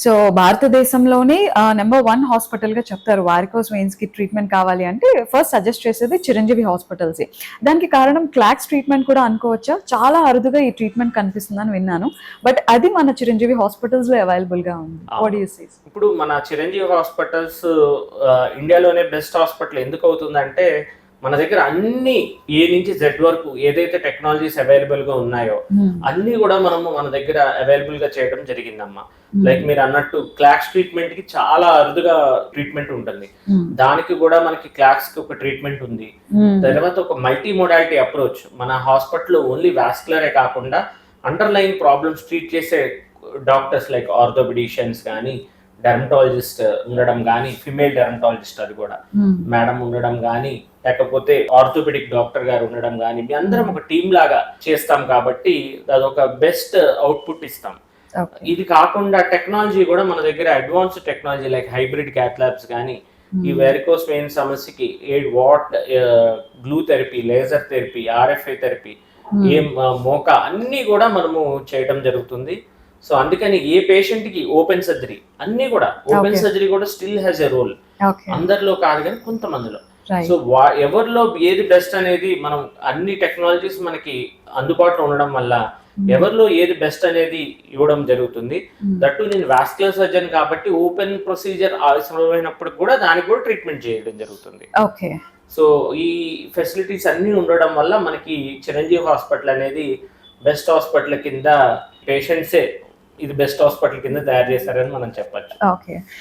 So భారతదేశంలోనే number 1 హాస్పిటల్‌గా చెప్తారు. Varicose వెయిన్స్‌కి treatment కావాలి అంటే ఫస్ట్ సజెస్ట్ చేసేది చిరంజీవి హాస్పిటల్సే. దానికి కారణం క్లాట్స్ ట్రీట్మెంట్ కూడా అనుకోవచ్చా? చాలా అరుదుగా ఈ ట్రీట్మెంట్ కనిపిస్తుందని విన్నాను. బట్ అది మన చిరంజీవి హాస్పిటల్స్‌లో అవైలబుల్‌గా ఉంది. What do you say? ఇప్పుడు మన చిరంజీవి హాస్పిటల్స్ ఇండియాలోనే బెస్ట్ హాస్పిటల్ ఎందుకు అవుతుందంటే మన దగ్గర అన్ని ఏ నుంచి జెడ్ వరకు ఏదైతే టెక్నాలజీస్ అవైలబుల్ గా ఉన్నాయో అన్ని కూడా మనము మన దగ్గర అవైలబుల్ గా చేయడం జరిగిందమ్మా. లైక్ మీరు అన్నట్టు క్లాక్స్ ట్రీట్మెంట్ కి చాలా అరుదుగా ట్రీట్మెంట్ ఉంటుంది. దానికి కూడా మనకి క్లాక్స్ కి ఒక ట్రీట్మెంట్ ఉంది. తర్వాత ఒక మల్టీ మోడాలిటీ అప్రోచ్ మన హాస్పిటల్ ఓన్లీ వాస్కులరే కాకుండా అండర్లైన్ ప్రాబ్లమ్స్ ట్రీట్ చేసే డాక్టర్స్ లైక్ ఆర్థోపెడిషియన్స్ కానీ డెర్మటాలజిస్ట్ ఉండడం కానీ ఫిమేల్ డెర్మటాలజిస్ట్ అది కూడా మేడం ఉండడం కానీ లేకపోతే ఆర్థోపెడిక్ డాక్టర్ గారు ఉండడం కానీ మీ అందరం ఒక టీమ్ లాగా చేస్తాం కాబట్టి అదొక బెస్ట్ అవుట్పుట్ ఇస్తాం. ఇది కాకుండా టెక్నాలజీ కూడా మన దగ్గర advanced technology like hybrid cath labs కానీ ఈ వెరికోస్ వెయిన్ సమస్యకి 8 what glue therapy, laser therapy, RFI therapy, MOCA అన్ని కూడా మనము చేయడం జరుగుతుంది. సో అందుకని ఏ పేషెంట్ కి ఓపెన్ సర్జరీ అన్ని కూడా ఓపెన్ సర్జరీ కూడా స్టిల్ హ్యాస్ ఎ రోల్. అందరిలో కాదు కానీ కొంతమందిలో. సో ఎవరిలో ఏది బెస్ట్ అనేది మనం అన్ని టెక్నాలజీస్ మనకి అందుబాటులో ఉండడం వల్ల ఎవరిలో ఏది బెస్ట్ అనేది ఇవ్వడం జరుగుతుంది. దట్టు నేను వాస్కులర్ సర్జన్ కాబట్టి ఓపెన్ ప్రొసీజర్ అవసరమైనప్పుడు కూడా దానికి కూడా ట్రీట్మెంట్ చేయడం జరుగుతుంది. సో ఈ ఫెసిలిటీస్ అన్ని ఉండడం వల్ల మనకి చిరంజీవి హాస్పిటల్ అనేది బెస్ట్ హాస్పిటల్ కింద పేషెంట్సే ఇది బెస్ట్ హాస్పిటల్ కింద తయారు చేశారని మనం చెప్పచ్చు.